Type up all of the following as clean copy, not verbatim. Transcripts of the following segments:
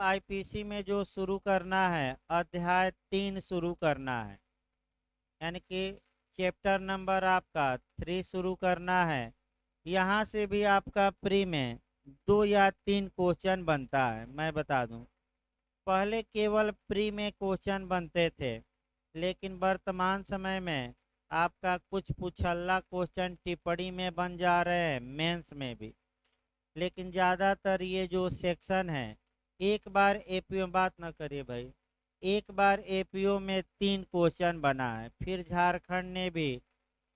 IPC में जो शुरू करना है, अध्याय 3 शुरू करना है, यानी कि चैप्टर नंबर आपका 3 शुरू करना है। यहाँ से भी आपका प्री में 2 या 3 क्वेश्चन बनता है। मैं बता दूं, पहले केवल प्री में क्वेश्चन बनते थे, लेकिन वर्तमान समय में आपका कुछ पुछल्ला क्वेश्चन टिप्पणी में बन जा रहे हैं, मेंस में भी। लेकिन ज़्यादातर ये जो सेक्शन है, एक बार एपीओ, बात ना करिए भाई, एक बार एपीओ में 3 क्वेश्चन बना है। फिर झारखंड ने भी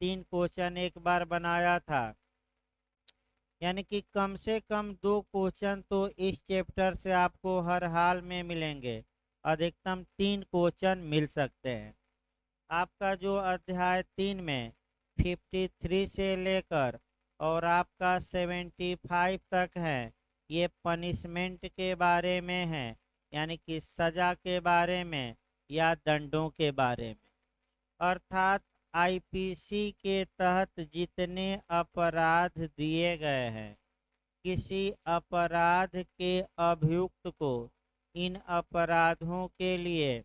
3 क्वेश्चन एक बार बनाया था, यानी कि कम से कम 2 क्वेश्चन तो इस चैप्टर से आपको हर हाल में मिलेंगे। अधिकतम 3 क्वेश्चन मिल सकते हैं। आपका जो अध्याय 3 में 53 से लेकर और आपका 75 तक है, ये पनिशमेंट के बारे में है, यानी कि सजा के बारे में या दंडों के बारे में। अर्थात आईपीसी के तहत जितने अपराध दिए गए हैं, किसी अपराध के अभियुक्त को इन अपराधों के लिए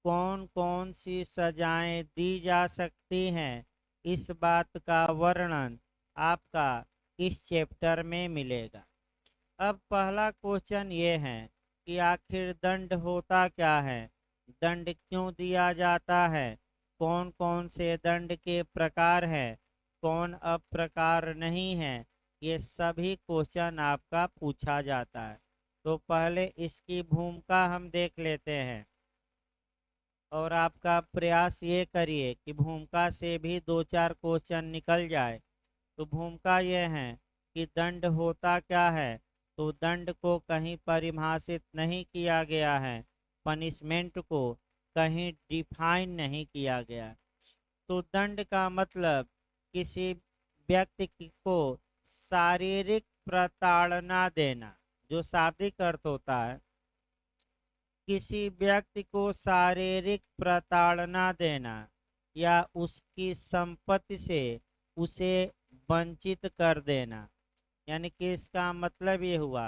कौन कौन सी सजाएं दी जा सकती हैं, इस बात का वर्णन आपका इस चैप्टर में मिलेगा। अब पहला क्वेश्चन ये है कि आखिर दंड होता क्या है, दंड क्यों दिया जाता है, कौन कौन से दंड के प्रकार हैं, कौन अप्रकार नहीं है, ये सभी क्वेश्चन आपका पूछा जाता है। तो पहले इसकी भूमिका हम देख लेते हैं, और आपका प्रयास ये करिए कि भूमिका से भी 2-4 क्वेश्चन निकल जाए। तो भूमिका ये है कि दंड होता क्या है। तो दंड को कहीं परिभाषित नहीं किया गया है, पनिशमेंट को कहीं डिफाइन नहीं किया गया। तो दंड का मतलब किसी व्यक्ति को शारीरिक प्रताड़ना देना, जो शाब्दिक अर्थ होता है, किसी व्यक्ति को शारीरिक प्रताड़ना देना या उसकी संपत्ति से उसे वंचित कर देना। यानी कि इसका मतलब ये हुआ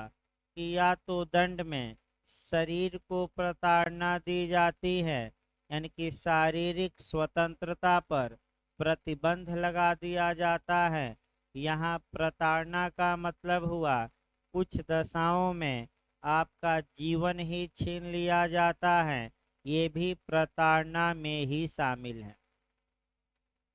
कि या तो दंड में शरीर को प्रताड़ना दी जाती है, यानी कि शारीरिक स्वतंत्रता पर प्रतिबंध लगा दिया जाता है। यहाँ प्रताड़ना का मतलब हुआ कुछ दशाओं में आपका जीवन ही छीन लिया जाता है, ये भी प्रताड़ना में ही शामिल है।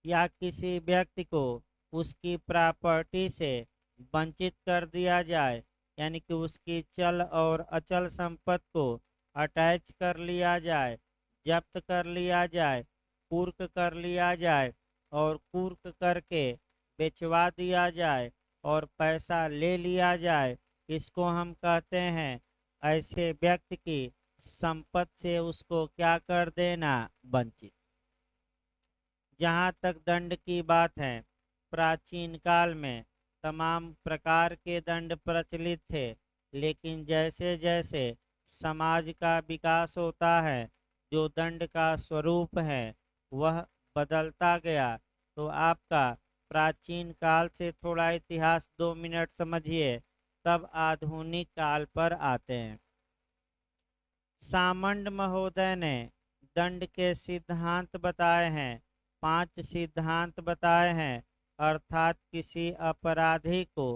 या किसी व्यक्ति को उसकी प्रॉपर्टी से वंचित कर दिया जाए, यानी कि उसकी चल और अचल संपत्ति को अटैच कर लिया जाए, जब्त कर लिया जाए, कुर्क कर लिया जाए और कुर्क करके बेचवा दिया जाए और पैसा ले लिया जाए, इसको हम कहते हैं ऐसे व्यक्ति की संपत्ति से उसको क्या कर देना, वंचित। जहाँ तक दंड की बात है, प्राचीन काल में तमाम प्रकार के दंड प्रचलित थे, लेकिन जैसे जैसे समाज का विकास होता है, जो दंड का स्वरूप है वह बदलता गया। तो आपका प्राचीन काल से थोड़ा इतिहास 2 मिनट समझिए, तब आधुनिक काल पर आते हैं। सामंत महोदय ने दंड के सिद्धांत बताए हैं, 5 सिद्धांत बताए हैं। अर्थात किसी अपराधी को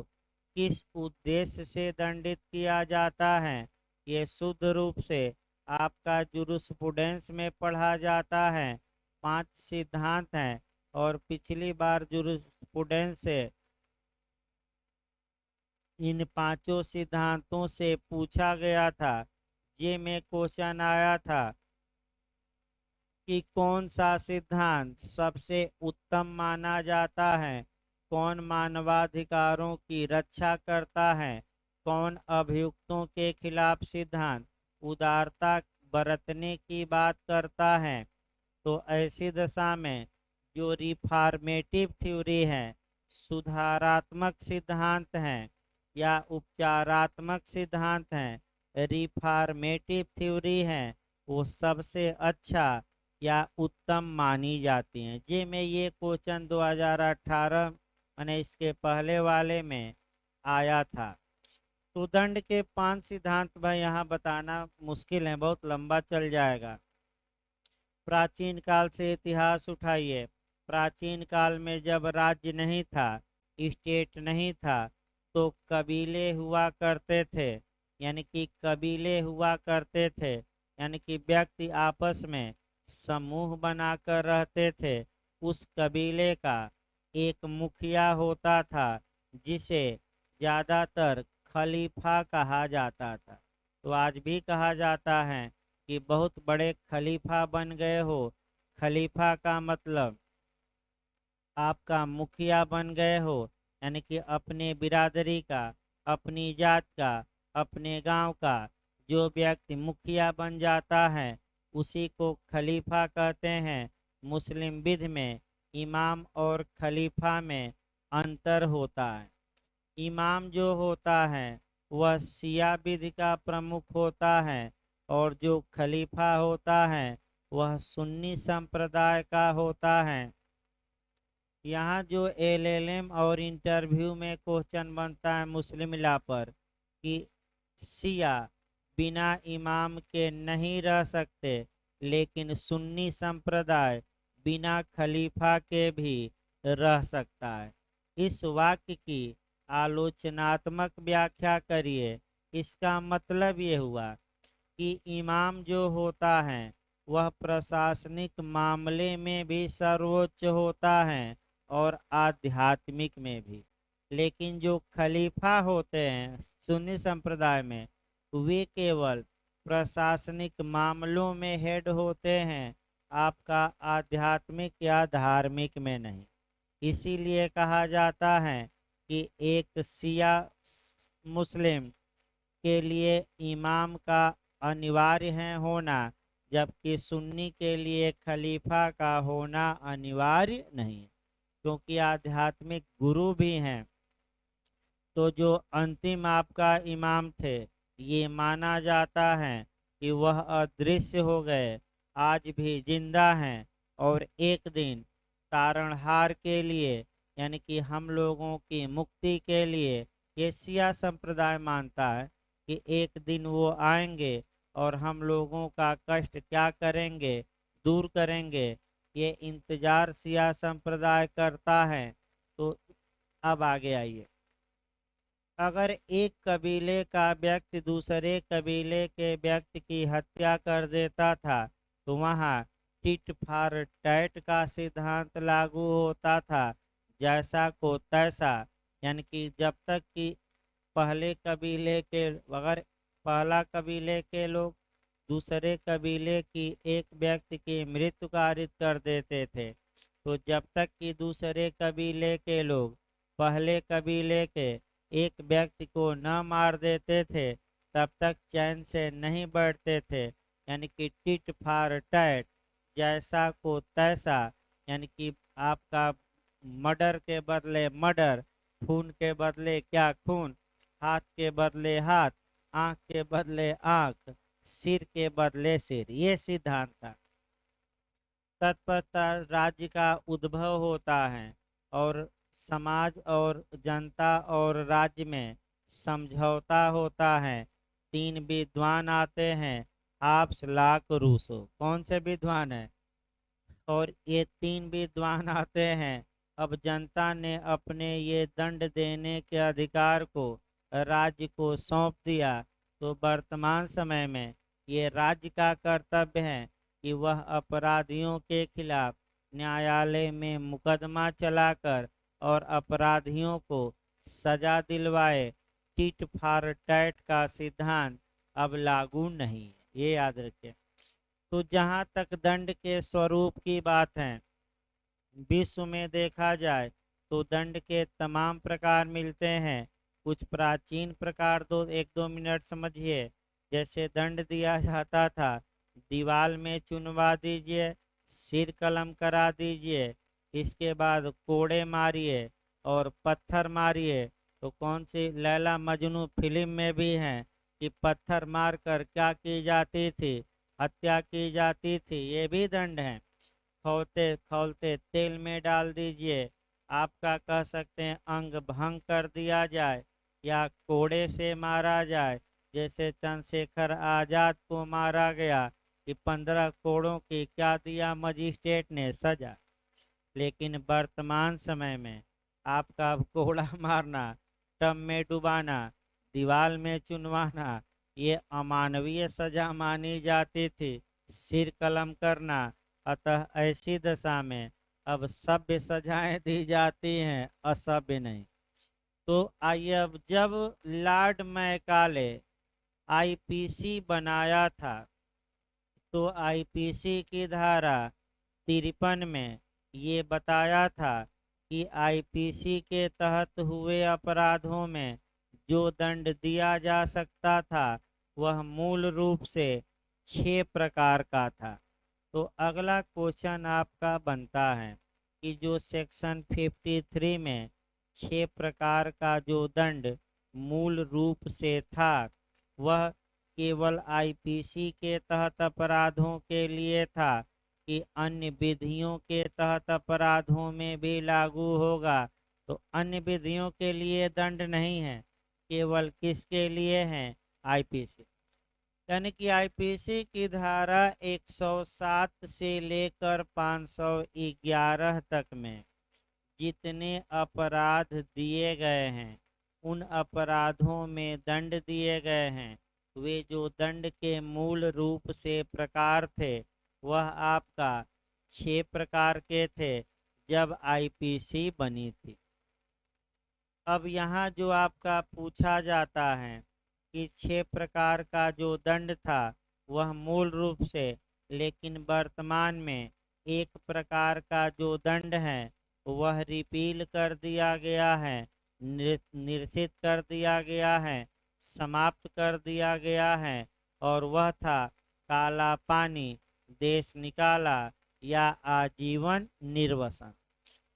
किस उद्देश्य से दंडित किया जाता है, ये शुद्ध रूप से आपका जुरिस्प्रूडेंस में पढ़ा जाता है। 5 सिद्धांत हैं, और पिछली बार जुरिस्प्रूडेंस से इन 5 सिद्धांतों से पूछा गया था। ये में क्वेश्चन आया था कि कौन सा सिद्धांत सबसे उत्तम माना जाता है, कौन मानवाधिकारों की रक्षा करता है, कौन अभियुक्तों के खिलाफ सिद्धांत उदारता बरतने की बात करता है। तो ऐसी दशा में जो रिफॉर्मेटिव थ्योरी है, सुधारात्मक सिद्धांत हैं या उपचारात्मक सिद्धांत हैं, रिफॉर्मेटिव थ्योरी है, वो सबसे अच्छा या उत्तम मानी जाती हैं। जे में ये क्वेश्चन 2018 मैंने इसके पहले वाले में आया था। तो दंड के 5 सिद्धांत भाई यहाँ बताना मुश्किल है, बहुत लंबा चल जाएगा। प्राचीन काल से इतिहास उठाइए। प्राचीन काल में जब राज्य नहीं था, स्टेट नहीं था, तो कबीले हुआ करते थे। यानी कि कबीले हुआ करते थे, यानी कि व्यक्ति आपस में समूह बनाकर रहते थे। उस कबीले का एक मुखिया होता था, जिसे ज़्यादातर खलीफा कहा जाता था। तो आज भी कहा जाता है कि बहुत बड़े खलीफा बन गए हो। खलीफा का मतलब आपका मुखिया बन गए हो, यानी कि अपने बिरादरी का, अपनी जात का, अपने गांव का जो व्यक्ति मुखिया बन जाता है, उसी को खलीफा कहते हैं। मुस्लिम विधि में इमाम और खलीफा में अंतर होता है। इमाम जो होता है वह शिया विधि का प्रमुख होता है, और जो खलीफा होता है वह सुन्नी संप्रदाय का होता है। यहाँ जो एलएलएम और इंटरव्यू में क्वेश्चन बनता है मुस्लिम लॉ पर कि शिया बिना इमाम के नहीं रह सकते, लेकिन सुन्नी संप्रदाय बिना खलीफा के भी रह सकता है। इस वाक्य की आलोचनात्मक व्याख्या करिए। इसका मतलब ये हुआ कि इमाम जो होता है वह प्रशासनिक मामले में भी सर्वोच्च होता है और आध्यात्मिक में भी। लेकिन जो खलीफा होते हैं सुन्नी संप्रदाय में, वे केवल प्रशासनिक मामलों में हेड होते हैं, आपका आध्यात्मिक या धार्मिक में नहीं। इसीलिए कहा जाता है कि एक शिया मुस्लिम के लिए इमाम का अनिवार्य है होना, जबकि सुन्नी के लिए खलीफा का होना अनिवार्य नहीं है, क्योंकि आध्यात्मिक गुरु भी हैं। तो जो अंतिम आपका इमाम थे, ये माना जाता है कि वह अदृश्य हो गए, आज भी जिंदा हैं, और एक दिन तारणहार के लिए, यानी कि हम लोगों की मुक्ति के लिए, ये शिया संप्रदाय मानता है कि एक दिन वो आएंगे और हम लोगों का कष्ट क्या करेंगे, दूर करेंगे। ये इंतजार शिया संप्रदाय करता है। तो अब आगे आइए। अगर एक कबीले का व्यक्ति दूसरे कबीले के व्यक्ति की हत्या कर देता था, तो वहाँ टिट फॉर टैट का सिद्धांत लागू होता था। जैसा को तैसा, यानी कि जब तक कि पहले कबीले के, अगर पहला कबीले के लोग दूसरे कबीले की एक व्यक्ति की मृत्यु कारित कर देते थे, तो जब तक कि दूसरे कबीले के लोग पहले कबीले के एक व्यक्ति को न मार देते थे, तब तक चैन से नहीं बैठते थे। यानी कि टिट फॉर टैट, जैसा को तैसा, यानी कि आपका मर्डर के बदले मर्डर, खून के बदले क्या खून, हाथ के बदले हाथ, आंख के बदले आंख, सिर के बदले सिर, ये सिद्धांत था। तत्पश्चात राज्य का उद्भव होता है, और समाज और जनता और राज्य में समझौता होता है। 3 विद्वान आते हैं, हाब्स, लॉक, रूसो। कौन से विद्वान हैं? और ये 3 विद्वान आते हैं। अब जनता ने अपने ये दंड देने के अधिकार को राज्य को सौंप दिया, तो वर्तमान समय में ये राज्य का कर्तव्य है कि वह अपराधियों के खिलाफ न्यायालय में मुकदमा चलाकर और अपराधियों को सजा दिलवाए। टिट फॉर टैट का सिद्धांत अब लागू नहीं है, ये याद रखें। तो जहाँ तक दंड के स्वरूप की बात है, विश्व में देखा जाए तो दंड के तमाम प्रकार मिलते हैं। कुछ प्राचीन प्रकार, 1-2 मिनट समझिए। जैसे दंड दिया जाता था, दीवाल में चुनवा दीजिए, सिर कलम करा दीजिए, इसके बाद कोड़े मारिए और पत्थर मारिए। तो कौन सी लैला मजनू फिल्म में भी हैं कि पत्थर मारकर क्या की जाती थी, हत्या की जाती थी, ये भी दंड है। खौलते खौलते तेल में डाल दीजिए, आपका कह सकते हैं अंग भंग कर दिया जाए, या कोड़े से मारा जाए, जैसे चंद्रशेखर आजाद को मारा गया कि 15 कोड़ों की क्या दिया मजिस्ट्रेट ने सजा। लेकिन वर्तमान समय में आपका कोड़ा मारना, टब में डुबाना, दीवार में चुनवाना, ये अमानवीय सजा मानी जाती थी, सिर कलम करना। अतः ऐसी दशा में अब सभ्य सजाएं दी जाती हैं, असभ्य नहीं। तो आइए, अब जब लॉर्ड मैकाले आईपीसी बनाया था, तो आईपीसी की धारा 53 में ये बताया था कि आईपीसी के तहत हुए अपराधों में जो दंड दिया जा सकता था वह मूल रूप से 6 प्रकार का था। तो अगला क्वेश्चन आपका बनता है कि जो सेक्शन 53 में 6 प्रकार का जो दंड मूल रूप से था वह केवल आईपीसी के तहत अपराधों के लिए था कि अन्य विधियों के तहत अपराधों में भी लागू होगा। तो अन्य विधियों के लिए दंड नहीं है, केवल किसके लिए है? आईपीसी। यानी कि आईपीसी की धारा 107 से लेकर 511 तक में जितने अपराध दिए गए हैं, उन अपराधों में दंड दिए गए हैं, वे जो दंड के मूल रूप से प्रकार थे वह आपका 6 प्रकार के थे जब आईपीसी बनी थी। अब यहाँ जो आपका पूछा जाता है कि 6 प्रकार का जो दंड था वह मूल रूप से, लेकिन वर्तमान में एक प्रकार का जो दंड है वह रिपील कर दिया गया है, निरसित कर दिया गया है, समाप्त कर दिया गया है, और वह था काला पानी, देश निकाला या आजीवन निर्वसन।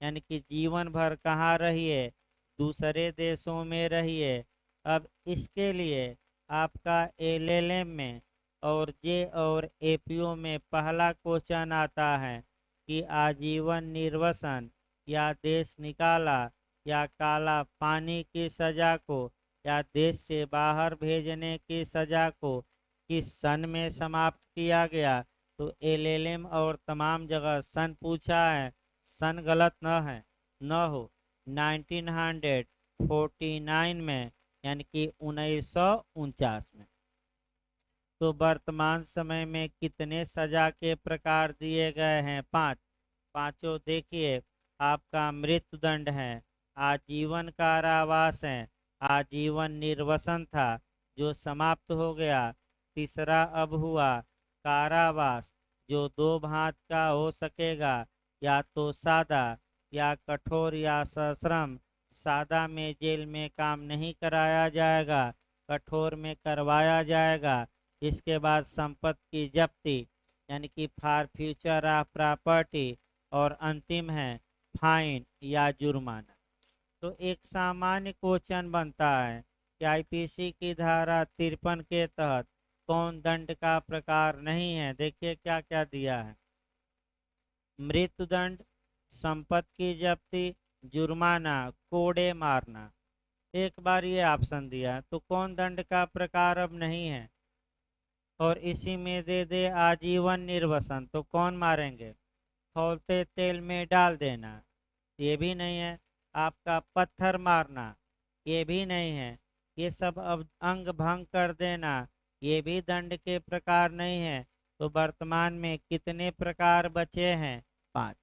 यानी कि जीवन भर कहाँ रहिए? दूसरे देशों में रहिए। अब इसके लिए आपका एलएलएम में और जे और एपीओ में पहला क्वेश्चन आता है कि आजीवन निर्वसन या देश निकाला या काला पानी की सजा को या देश से बाहर भेजने की सजा को किस सन में समाप्त किया गया? तो एलएलएम और तमाम जगह सन पूछा है, सन गलत न है, न हो। 1949 में, यानी कि 1949 में। तो वर्तमान समय में कितने सजा के प्रकार दिए गए हैं? 5। पांचों देखिए, आपका मृत्यु दंड है, आजीवन कारावास है, आजीवन निर्वसन था जो समाप्त हो गया। तीसरा अब हुआ कारावास, जो 2 भांत का हो सकेगा, या तो सादा या कठोर या सश्रम। सादा में जेल में काम नहीं कराया जाएगा, कठोर में करवाया जाएगा। इसके बाद संपत्ति की जब्ती, यानी कि फॉर फ्यूचर ऑफ प्रॉपर्टी, और अंतिम है फाइन या जुर्माना। तो एक सामान्य क्वेश्चन बनता है कि आईपीसी की धारा 53 के तहत कौन दंड का प्रकार नहीं है? देखिए क्या क्या दिया है। मृत्युदंड, संपत्ति की जब्ती, जुर्माना, कोड़े मारना। एक बार ये ऑप्शन दिया, तो कौन दंड का प्रकार अब नहीं है? और इसी में दे दे आजीवन निर्वसन, तो कौन मारेंगे? खौलते तेल में डाल देना, ये भी नहीं है। आपका पत्थर मारना, ये भी नहीं है। ये सब अब अंग भंग कर देना, ये भी दंड के प्रकार नहीं है। तो वर्तमान में कितने प्रकार बचे हैं? 5।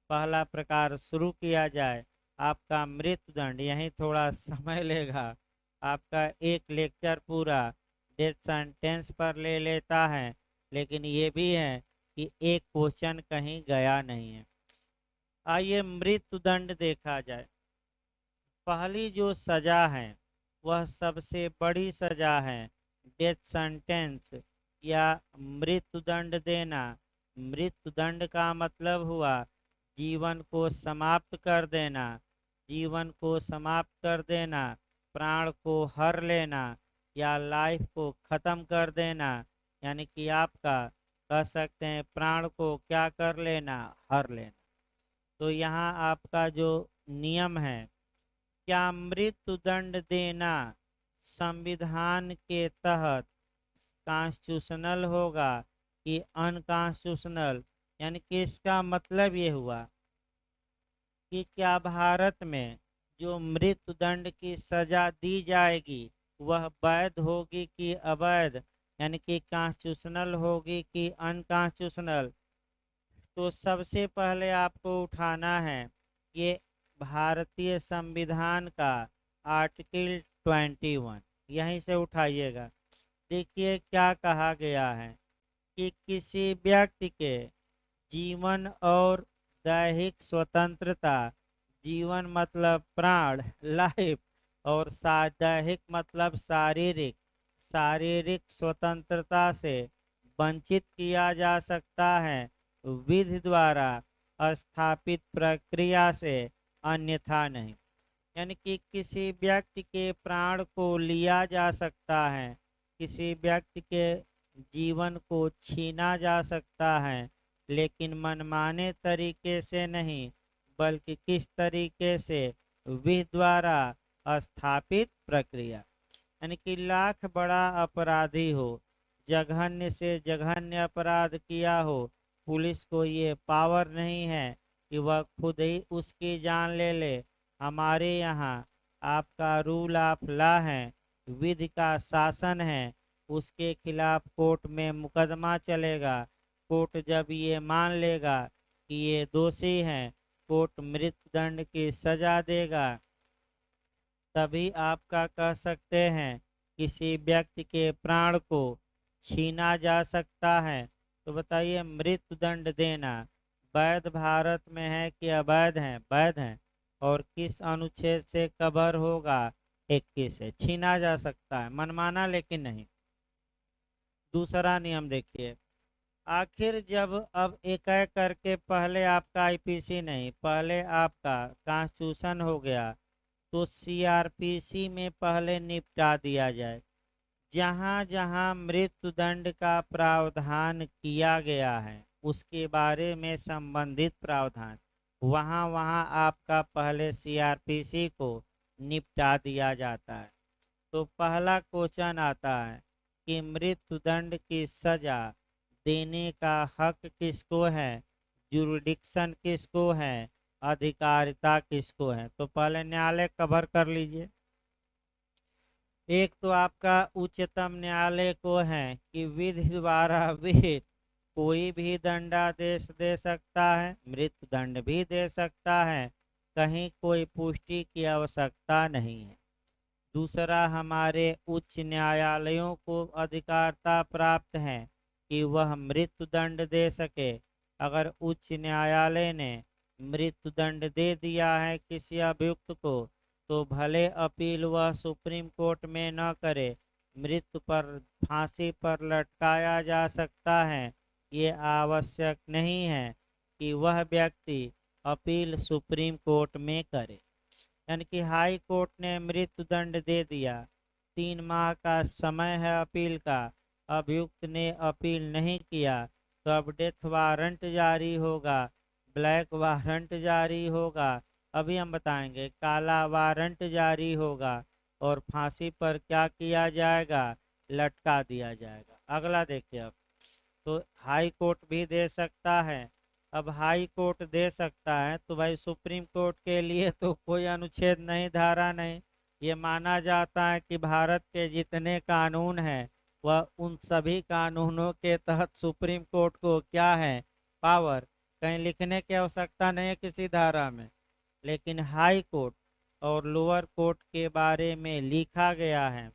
पहला प्रकार शुरू किया जाए, आपका मृत्युदंड। यही थोड़ा समय लेगा, आपका एक लेक्चर पूरा डेथ सेंटेंस पर ले लेता है, लेकिन ये भी है कि एक क्वेश्चन कहीं गया नहीं है। आइए मृत्युदंड देखा जाए। पहली जो सजा है वह सबसे बड़ी सजा है, डेथ सेंटेंस या मृत्युदंड देना। मृत्युदंड का मतलब हुआ जीवन को समाप्त कर देना, जीवन को समाप्त कर देना, प्राण को हर लेना या लाइफ को ख़त्म कर देना। यानी कि आपका कह सकते हैं प्राण को क्या कर लेना? हर लेना। तो यहाँ आपका जो नियम है क्या मृत्युदंड देना संविधान के तहत कॉन्स्टिट्यूशनल होगा कि अनकॉन्स्टिट्यूशनल? यानी कि इसका मतलब ये हुआ कि क्या भारत में जो मृत्युदंड की सजा दी जाएगी वह वैध होगी कि अवैध, यानी कि कॉन्स्टिट्यूशनल होगी कि अनकॉन्स्टिट्यूशनल? तो सबसे पहले आपको उठाना है ये भारतीय संविधान का आर्टिकल 21, यहीं से उठाइएगा। देखिए क्या कहा गया है कि किसी व्यक्ति के जीवन और दैहिक स्वतंत्रता, जीवन मतलब प्राण लाइफ, और दैहिक मतलब शारीरिक, शारीरिक स्वतंत्रता से वंचित किया जा सकता है विधि द्वारा स्थापित प्रक्रिया से, अन्यथा नहीं। यानी कि किसी व्यक्ति के प्राण को लिया जा सकता है, किसी व्यक्ति के जीवन को छीना जा सकता है, लेकिन मनमाने तरीके से नहीं, बल्कि किस तरीके से? विधि द्वारा स्थापित प्रक्रिया। यानी कि लाख बड़ा अपराधी हो, जघन्य से जघन्य अपराध किया हो, पुलिस को ये पावर नहीं है कि वह खुद ही उसकी जान ले ले। हमारे यहाँ आपका रूल ऑफ लॉ है, विधि का शासन है, उसके खिलाफ कोर्ट में मुकदमा चलेगा। कोर्ट जब ये मान लेगा कि ये दोषी हैं, कोर्ट मृत्युदंड की सजा देगा, तभी आपका कह सकते हैं किसी व्यक्ति के प्राण को छीना जा सकता है। तो बताइए मृत्युदंड देना वैध भारत में है कि अवैध है? वैध है। और किस अनुच्छेद से कवर होगा? 21 से छीना जा सकता है, मनमाना लेकिन नहीं। दूसरा नियम देखिए, आखिर जब अब एक एक करके पहले आपका आईपीसी नहीं, पहले आपका कॉन्स्टिट्यूशन हो गया, तो सीआरपीसी में पहले निपटा दिया जाए। जहाँ जहाँ मृत्युदंड का प्रावधान किया गया है उसके बारे में संबंधित प्रावधान, वहाँ वहाँ आपका पहले सीआरपीसी को निपटा दिया जाता है। तो पहला क्वेश्चन आता है कि मृत्युदंड की सजा देने का हक किसको है, जुरिडिक्शन किसको है, अधिकारिता किसको है? तो पहले न्यायालय कवर कर लीजिए। एक तो आपका उच्चतम न्यायालय को है कि विधि द्वारा विहित कोई भी दंडादेश दे सकता है, मृत्युदंड भी दे सकता है, कहीं कोई पुष्टि की आवश्यकता नहीं है। दूसरा, हमारे उच्च न्यायालयों को अधिकारता प्राप्त है कि वह मृत्युदंड दे सके। अगर उच्च न्यायालय ने मृत्युदंड दे दिया है किसी अभियुक्त को, तो भले अपील वह सुप्रीम कोर्ट में न करे, मृत्यु पर फांसी पर लटकाया जा सकता है। ये आवश्यक नहीं है कि वह व्यक्ति अपील सुप्रीम कोर्ट में करे। यानी कि हाई कोर्ट ने मृत्युदंड दे दिया, 3 माह का समय है अपील का, अभियुक्त ने अपील नहीं किया, तो अब डेथ वारंट जारी होगा, ब्लैक वारंट जारी होगा, अभी हम बताएंगे, काला वारंट जारी होगा, और फांसी पर क्या किया जाएगा? लटका दिया जाएगा। अगला देखिए अब, तो हाई कोर्ट भी दे सकता है। अब हाई कोर्ट दे सकता है तो भाई सुप्रीम कोर्ट के लिए तो कोई अनुच्छेद नहीं, धारा नहीं। ये माना जाता है कि भारत के जितने कानून हैं वह उन सभी कानूनों के तहत सुप्रीम कोर्ट को क्या है? पावर। कहीं लिखने की आवश्यकता नहीं है किसी धारा में। लेकिन हाई कोर्ट और लोअर कोर्ट के बारे में लिखा गया है।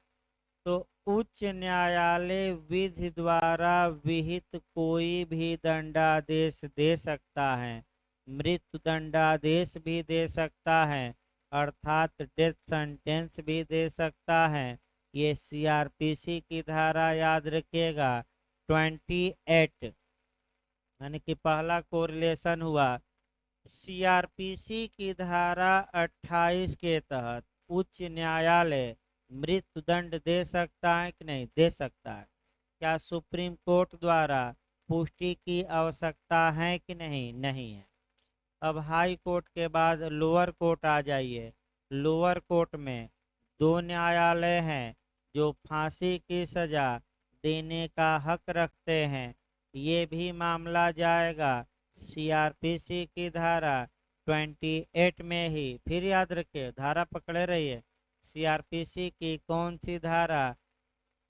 तो उच्च न्यायालय विधि द्वारा विहित कोई भी दंडादेश दे सकता है, मृत्यु दंडादेश भी दे सकता है, अर्थात डेथ सेंटेंस भी दे सकता है। ये सीआरपीसी की धारा याद रखिएगा 28, यानी कि पहला कोरिलेशन हुआ। सीआरपीसी की धारा 28 के तहत उच्च न्यायालय मृत्युदंड दे सकता है कि नहीं? दे सकता है। क्या सुप्रीम कोर्ट द्वारा पुष्टि की आवश्यकता है कि नहीं? नहीं है। अब हाई कोर्ट के बाद लोअर कोर्ट आ जाइए। लोअर कोर्ट में 2 न्यायालय हैं जो फांसी की सजा देने का हक रखते हैं। ये भी मामला जाएगा सीआरपीसी की धारा 28 में ही। फिर याद रखिए, धारा पकड़े रहिए। सीआरपीसी की कौन सी धारा?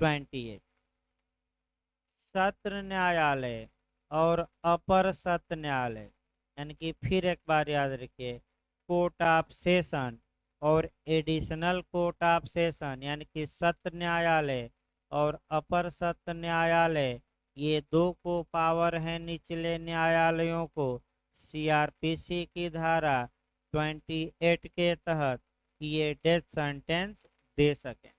28। सत्र न्यायालय और अपर सत्र न्यायालय, यानी कि फिर एक बार याद रखिए, कोर्ट ऑफ सेशन और एडिशनल कोर्ट ऑफ सेशन, यानी कि सत्र न्यायालय और अपर सत्र न्यायालय, ये दो को पावर है निचले न्यायालयों को सीआरपीसी की धारा 28 के तहत ये डेथ सेंटेंस दे सकें।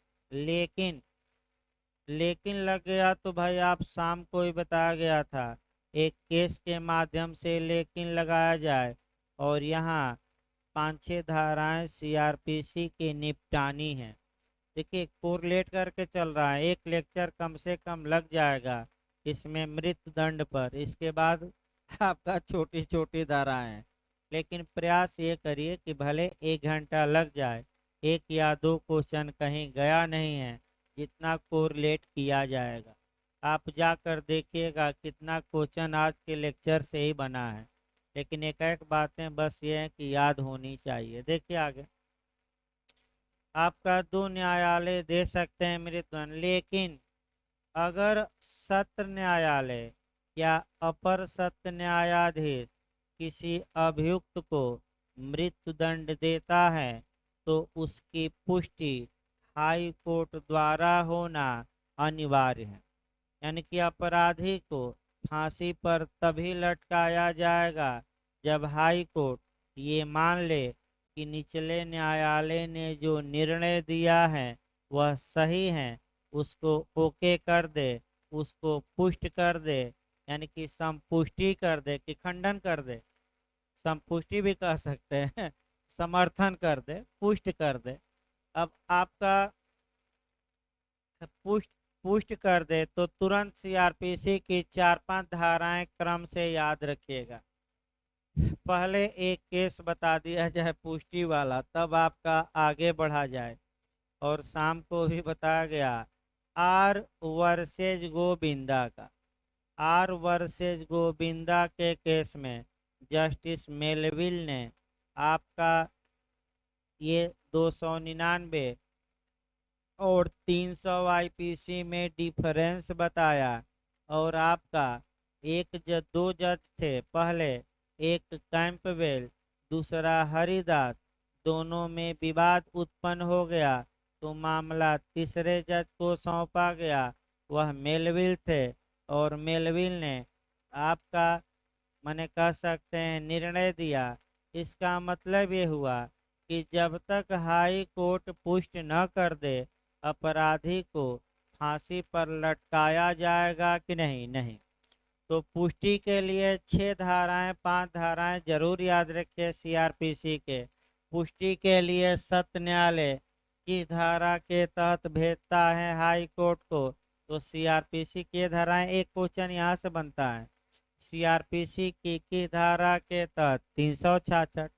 लेकिन लग गया तो भाई आप शाम को ही बताया गया था, एक केस के माध्यम से लेकिन लगाया जाए, और यहाँ 5-6 धाराएं सीआरपीसी की निपटानी है। देखिए कोरिलेट करके चल रहा है, एक लेक्चर कम से कम लग जाएगा इसमें मृत्यु दंड पर। इसके बाद आपका छोटी छोटी धाराएं हैं, लेकिन प्रयास ये करिए कि भले 1 घंटा लग जाए, एक या दो क्वेश्चन कहीं गया नहीं है, जितना कोरिलेट किया जाएगा। आप जाकर देखिएगा कितना क्वेश्चन आज के लेक्चर से ही बना है, लेकिन एक एक बातें बस ये है कि याद होनी चाहिए। देखिए आगे, आपका 2 न्यायालय दे सकते हैं मृत्युदंड, लेकिन अगर सत्र न्यायालय या अपर सत्र न्यायाधीश किसी अभियुक्त को मृत्युदंड देता है तो उसकी पुष्टि हाई कोर्ट द्वारा होना अनिवार्य है। यानी कि अपराधी को फांसी पर तभी लटकाया जाएगा जब हाई कोर्ट ये मान ले कि निचले न्यायालय ने जो निर्णय दिया है वह सही है, उसको ओके कर दे, उसको पुष्ट कर दे, यानी कि संपुष्टि कर दे कि खंडन कर दे, संपुष्टि भी कह सकते हैं, समर्थन कर दे, पुष्ट कर दे। अब आपका पुष्ट पुष्ट कर दे तो तुरंत सीआरपीसी की 4-5 धाराएं क्रम से याद रखिएगा। पहले एक केस बता दिया जाए पुष्टि वाला, तब आपका आगे बढ़ा जाए। और शाम को भी बताया गया आर वर्सेज गोविंदा का। आर वर्सेज गोविंदा के केस में जस्टिस मेलविल ने आपका ये 299 और 300 आईपीसी में डिफरेंस बताया, और आपका दो जज थे, पहले एक कैंपबेल दूसरा हरिदास, दोनों में विवाद उत्पन्न हो गया तो मामला तीसरे जज को सौंपा गया, वह मेलविल थे। और मेलविल ने आपका माने कह सकते हैं निर्णय दिया। इसका मतलब ये हुआ कि जब तक हाई कोर्ट पुष्ट न कर दे अपराधी को फांसी पर लटकाया जाएगा कि नहीं, नहीं। तो पुष्टि के लिए 6 धाराएं 5 धाराएं जरूर याद रखिए सीआरपीसी के। पुष्टि के लिए सत्र न्यायालय की धारा के तहत भेजता है हाई कोर्ट को, तो सीआरपीसी की धाराएं, एक क्वेश्चन यहाँ से बनता है, सीआरपीसी की धारा के तहत 366।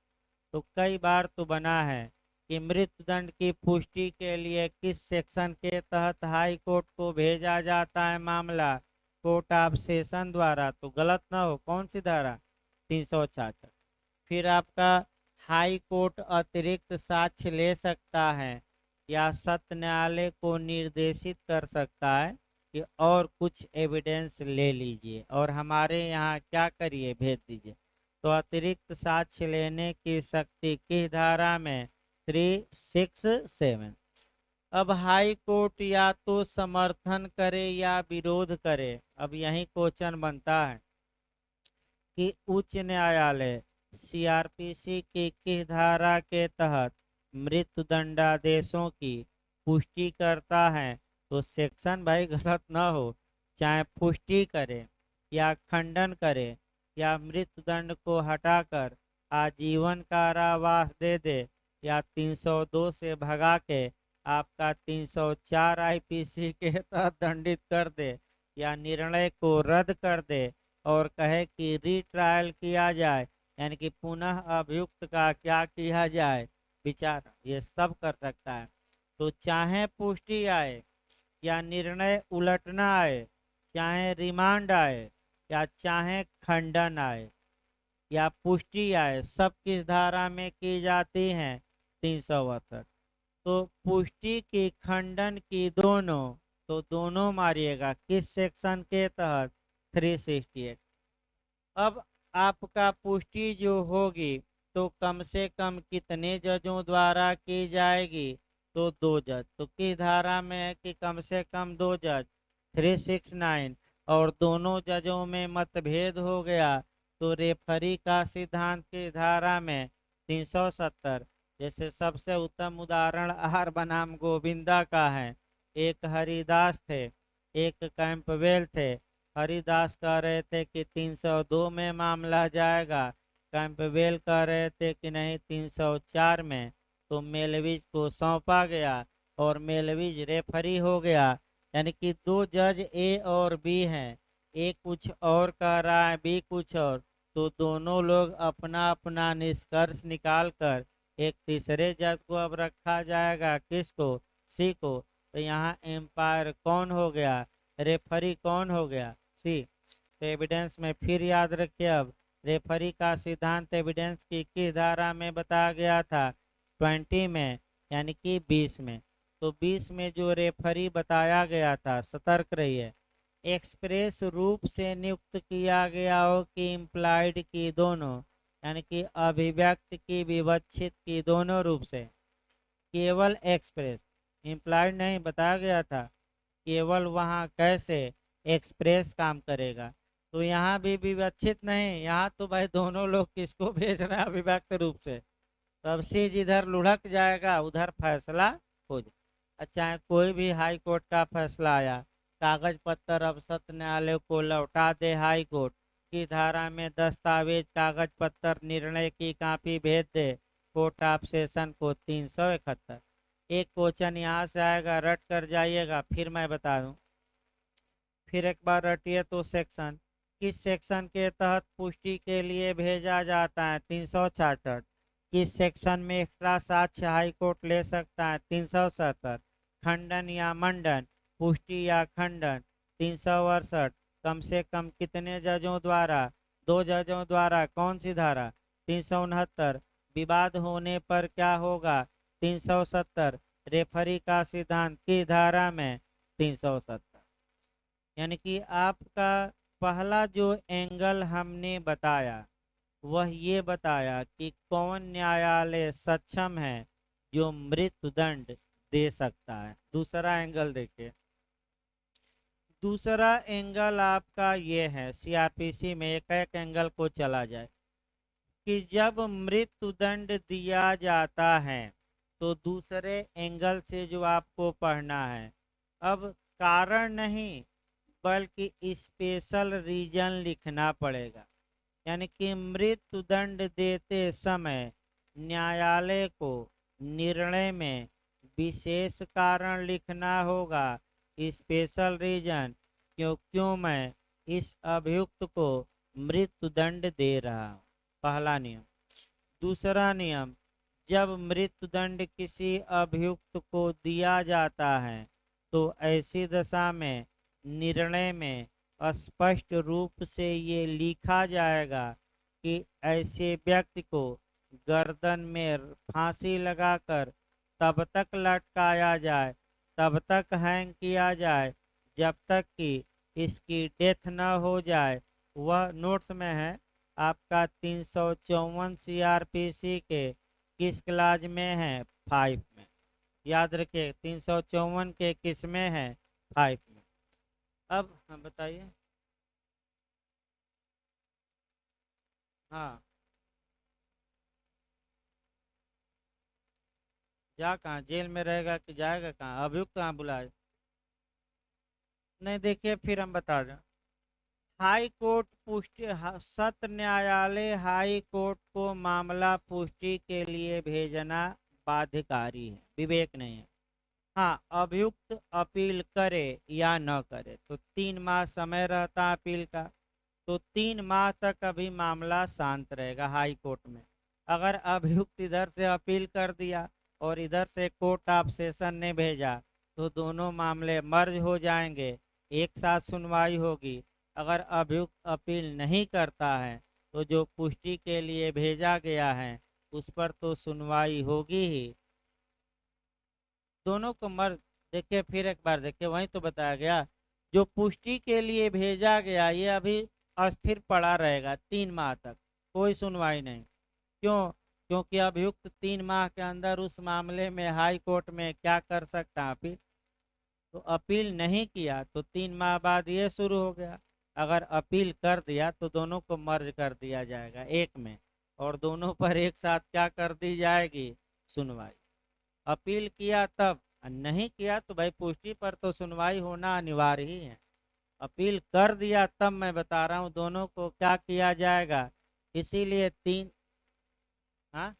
तो कई बार तो बना है कि मृत्युदंड की पुष्टि के लिए किस सेक्शन के तहत हाई कोर्ट को भेजा जाता है मामला, कोर्ट ऑफ सेशन द्वारा, तो गलत ना हो, कौन सी धारा? 366। फिर आपका हाई कोर्ट अतिरिक्त साक्ष्य ले सकता है या सत्र न्यायालय को निर्देशित कर सकता है कि और कुछ एविडेंस ले लीजिए और हमारे यहाँ क्या करिए, भेज दीजिए। तो अतिरिक्त साक्ष्य लेने की शक्ति किस धारा में? 367। अब हाई कोर्ट या तो समर्थन करे या विरोध करे। अब यही क्वेश्चन बनता है कि उच्च न्यायालय सीआरपीसी की किस धारा के तहत मृत्युदंडादेशों की पुष्टि करता है। तो सेक्शन भाई गलत ना हो, चाहे पुष्टि करे या खंडन करे या मृत्युदंड को हटाकर आजीवन कारावास दे दे या 302 से भगा के आपका 304 आईपीसी के तहत दंडित कर दे या निर्णय को रद्द कर दे और कहे कि रीट्रायल किया जाए, यानी कि पुनः अभियुक्त का क्या किया जाए, विचार, ये सब कर सकता है। तो चाहे पुष्टि आए या निर्णय उलटना आए, चाहे रिमांड आए या चाहे खंडन आए या पुष्टि आए, सब किस धारा में की जाती है? 362। तो पुष्टि की खंडन की दोनों, तो दोनों मारिएगा किस सेक्शन के तहत? 368। अब आपका पुष्टि जो होगी तो कम से कम कितने जजों द्वारा की जाएगी? तो 2 जज। तो किस धारा में है कि कम से कम 2 जज? 369। और दोनों जजों में मतभेद हो गया तो रेफरी का सिद्धांत की धारा में 370। जैसे सबसे उत्तम उदाहरण आर बनाम गोविंदा का है। एक हरिदास थे, एक कैंपवेल थे। हरिदास कह रहे थे कि 302 में मामला जाएगा, कैंपवेल कह रहे थे कि नहीं 304 में। तो मेलविज को सौंपा गया और मेलविज रेफरी हो गया। यानी कि 2 जज ए और बी हैं, ए कुछ और कह रहा है, बी कुछ और। तो दोनों लोग अपना अपना निष्कर्ष निकाल कर एक तीसरे जज को अब रखा जाएगा, किसको? सी को। तो यहाँ एम्पायर कौन हो गया? रेफरी कौन हो गया? सी। तो एविडेंस में फिर याद रखिए, अब रेफरी का सिद्धांत एविडेंस की किस धारा में बताया गया था? 20 में, यानी कि 20 में। तो 20 में जो रेफरी बताया गया था, सतर्क रहिए, एक्सप्रेस रूप से नियुक्त किया गया हो कि इम्प्लाइड की दोनों, यानी कि अभिव्यक्त की विवक्षित की दोनों रूप से। केवल एक्सप्रेस, इम्प्लाइड नहीं बताया गया था। केवल वहाँ कैसे एक्सप्रेस काम करेगा। तो यहाँ भी विवक्षित नहीं, यहाँ तो भाई दोनों लोग किसको भेज रहे हैं? अभिव्यक्त रूप से। तब से जिधर लुढ़क जाएगा उधर फैसला हो जाए। अच्छा, कोई भी हाई कोर्ट का फैसला आया, कागज पत्तर अब सत्र न्यायालय को लौटा दे हाई कोर्ट की धारा में, दस्तावेज कागज पत्तर निर्णय की कॉपी भेज दे कोर्ट ऑफ सेशन को। 371। एक क्वेश्चन यहाँ से आएगा, रट कर जाइएगा, फिर मैं बता दूं। फिर एक बार रटिए तो सेक्शन, किस सेक्शन के तहत पुष्टि के लिए भेजा जाता है? 366। किस सेक्शन में एक्स्ट्रा साक्ष्य हाई कोर्ट ले सकता है? 370। खंडन या मंडन, पुष्टि या खंडन? 368। कम से कम कितने जजों द्वारा? 2 जजों द्वारा। कौन सी धारा? 369। विवाद होने पर क्या होगा? 370। रेफरी का सिद्धांत की धारा में? 370। यानी कि आपका पहला जो एंगल हमने बताया वह ये बताया कि कौन न्यायालय सक्षम है जो मृत्युदंड दे सकता है। दूसरा एंगल देखिए, दूसरा एंगल आपका ये है, सीआरपीसी में एक एक एंगल को चला जाए कि जब मृत्युदंड दिया जाता है तो दूसरे एंगल से जो आपको पढ़ना है, अब कारण नहीं बल्कि स्पेशल रीजन लिखना पड़ेगा। यानी कि मृत्युदंड देते समय न्यायालय को निर्णय में विशेष कारण लिखना होगा, स्पेशल रीजन, क्यों मैं इस अभियुक्त को मृत्युदंड दे रहा हूँ। पहला नियम। दूसरा नियम, जब मृत्युदंड किसी अभियुक्त को दिया जाता है तो ऐसी दशा में निर्णय में स्पष्ट रूप से ये लिखा जाएगा कि ऐसे व्यक्ति को गर्दन में फांसी लगाकर तब तक लटकाया जाए, तब तक हैंग किया जाए जब तक कि इसकी डेथ न हो जाए। वह नोट्स में है आपका 354 सीआरपीसी के किस क्लाज में है? 5 में। याद रखिए 354 के किस में है? 5 में। अब हम बताइए। हाँ, जा कहाँ? जेल में रहेगा कि जाएगा कहाँ? अभियुक्त कहाँ बुलाए? नहीं, देखिए फिर हम बता दें। हाई कोर्ट पुष्टि, सत्र न्यायालय हाई कोर्ट को मामला पुष्टि के लिए भेजना बाध्यकारी है, विवेक नहीं है। हाँ, अभियुक्त अपील करे या न करे तो 3 माह समय रहता है अपील का। तो 3 माह तक अभी मामला शांत रहेगा हाई कोर्ट में। अगर अभियुक्त इधर से अपील कर दिया और इधर से कोर्ट ऑफ सेशन ने भेजा तो दोनों मामले मर्ज हो जाएंगे, एक साथ सुनवाई होगी। अगर अभियुक्त अपील नहीं करता है तो जो पुष्टि के लिए भेजा गया है उस पर तो सुनवाई होगी ही। दोनों को मर्ज, देखिए फिर एक बार देखिए, वहीं तो बताया गया जो पुष्टि के लिए भेजा गया ये अभी अस्थिर पड़ा रहेगा 3 माह तक, कोई सुनवाई नहीं। क्यों? क्योंकि अभियुक्त 3 माह के अंदर उस मामले में हाई कोर्ट में क्या कर सकता है, अपील। तो अपील नहीं किया तो 3 माह बाद ये शुरू हो गया। अगर अपील कर दिया तो दोनों को मर्ज कर दिया जाएगा एक में, और दोनों पर एक साथ क्या कर दी जाएगी, सुनवाई। अपील किया तब, नहीं किया तो भाई पुष्टि पर तो सुनवाई होना अनिवार्य ही है। अपील कर दिया तब मैं बता रहा हूँ दोनों को क्या किया जाएगा। इसीलिए तीन, हाँ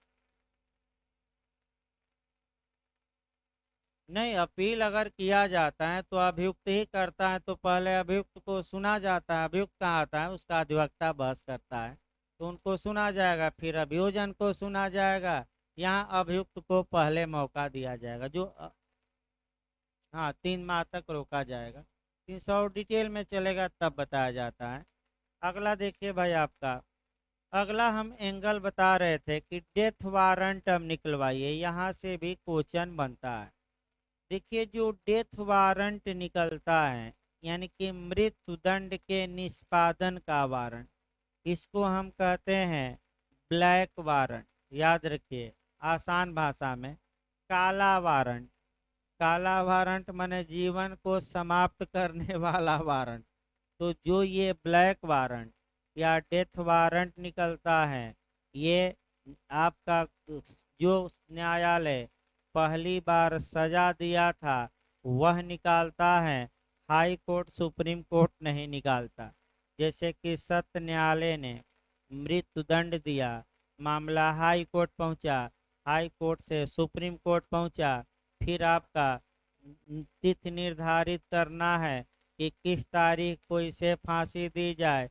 नहीं, अपील अगर किया जाता है तो अभियुक्त ही करता है, तो पहले अभियुक्त को सुना जाता है। अभियुक्त कहाँ आता है, उसका अधिवक्ता बहस करता है तो उनको सुना जाएगा, फिर अभियोजन को सुना जाएगा। यहाँ अभियुक्त को पहले मौका दिया जाएगा, जो हाँ 3 माह तक रोका जाएगा। 300 डिटेल में चलेगा तब बताया जाता है। अगला देखिए भाई आपका, अगला हम एंगल बता रहे थे कि डेथ वारंट अब निकलवाइए, यहाँ से भी क्वेश्चन बनता है। देखिए जो डेथ वारंट निकलता है यानी कि मृत्यु दंड के निष्पादन का वारंट, इसको हम कहते हैं ब्लैक वारंट। याद रखिए आसान भाषा में काला वारंट। काला वारंट माने जीवन को समाप्त करने वाला वारंट। तो जो ये ब्लैक वारंट या डेथ वारंट निकलता है, ये आपका जो न्यायालय पहली बार सजा दिया था वह निकालता है, हाई कोर्ट सुप्रीम कोर्ट नहीं निकालता। जैसे कि सत्य न्यायालय ने मृत्यु दंड दिया, मामला हाई कोर्ट पहुंचा, हाई कोर्ट से सुप्रीम कोर्ट पहुंचा, फिर आपका तिथि निर्धारित करना है कि किस तारीख को इसे फांसी दी जाए,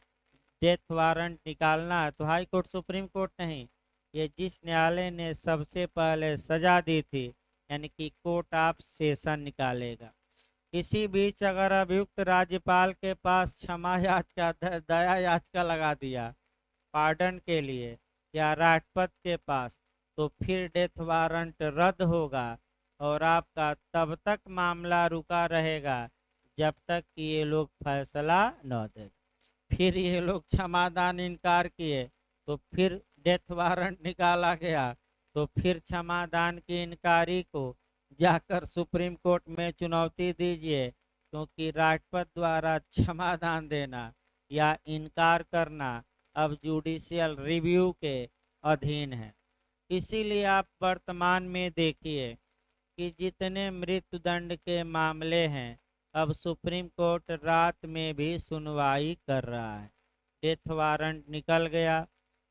डेथ वारंट निकालना है, तो हाई कोर्ट सुप्रीम कोर्ट नहीं, ये जिस न्यायालय ने सबसे पहले सजा दी थी यानी कि कोर्ट ऑफ सेशन निकालेगा। इसी बीच अगर अभियुक्त राज्यपाल के पास क्षमा याचिका दया याचिका लगा दिया पार्डन के लिए या राष्ट्रपति के पास, तो फिर डेथ वारंट रद्द होगा और आपका तब तक मामला रुका रहेगा जब तक कि ये लोग फैसला न दे। फिर ये लोग क्षमादान इनकार किए तो फिर डेथ वारंट निकाला गया, तो फिर क्षमादान की इनकारी को जाकर सुप्रीम कोर्ट में चुनौती दीजिए, क्योंकि राष्ट्रपति द्वारा क्षमादान देना या इनकार करना अब जुडिशियल रिव्यू के अधीन है। इसीलिए आप वर्तमान में देखिए कि जितने मृत्युदंड के मामले हैं अब सुप्रीम कोर्ट रात में भी सुनवाई कर रहा है। डेथ वारंट निकल गया,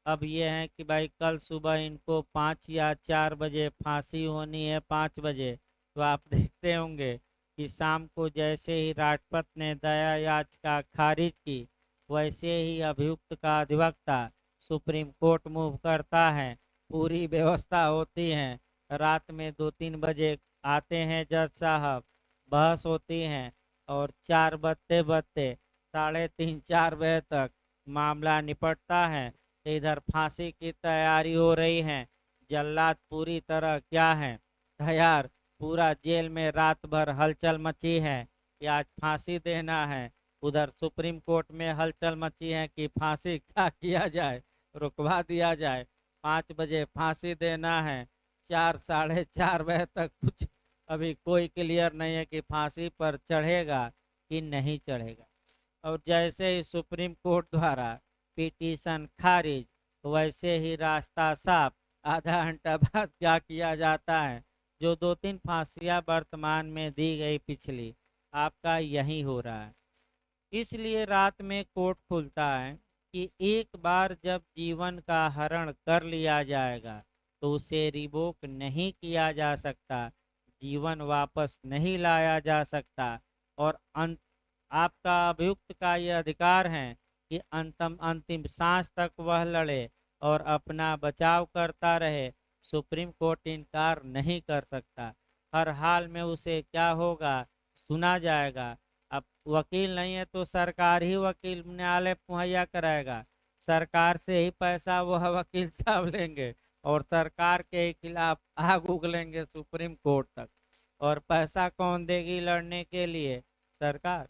अब ये है कि भाई कल सुबह इनको 5 या 4 बजे फांसी होनी है, 5 बजे, तो आप देखते होंगे कि शाम को जैसे ही राष्ट्रपति ने दया याचिका खारिज की वैसे ही अभियुक्त का अधिवक्ता सुप्रीम कोर्ट मूव करता है, पूरी व्यवस्था होती है। रात में 2-3 बजे आते हैं जज साहब, बहस होती हैं और 4 बजते बजते 3:30-4 बजे तक मामला निपटता है। तो इधर फांसी की तैयारी हो रही है, जल्लाद पूरी तरह क्या है, तैयार। पूरा जेल में रात भर हलचल मची है कि आज फांसी देना है, उधर सुप्रीम कोर्ट में हलचल मची है कि फांसी क्या किया जाए, रुकवा दिया जाए। 5 बजे फांसी देना है, 4-4:30 बजे तक कुछ अभी कोई क्लियर नहीं है कि फांसी पर चढ़ेगा कि नहीं चढ़ेगा। और जैसे ही सुप्रीम कोर्ट द्वारा पिटीशन खारिज, वैसे ही रास्ता साफ। आधा घंटा बाद क्या किया जाता है, जो 2-3 फांसियां वर्तमान में दी गई पिछली, आपका यही हो रहा है। इसलिए रात में कोर्ट खुलता है कि एक बार जब जीवन का हरण कर लिया जाएगा तो उसे रिवोक नहीं किया जा सकता, जीवन वापस नहीं लाया जा सकता। और आपका अभियुक्त का यह अधिकार है कि अंतिम सांस तक वह लड़े, और अपना बचाव करता रहे, सुप्रीम कोर्ट इनकार नहीं कर सकता। हर हाल में उसे क्या होगा, सुना जाएगा। अब वकील नहीं है तो सरकार ही वकील न्यायालय मुहैया कराएगा, सरकार से ही पैसा वह वकील साहब लेंगे और सरकार के ही खिलाफ आग उगलेंगे सुप्रीम कोर्ट तक। और पैसा कौन देगी लड़ने के लिए, सरकार।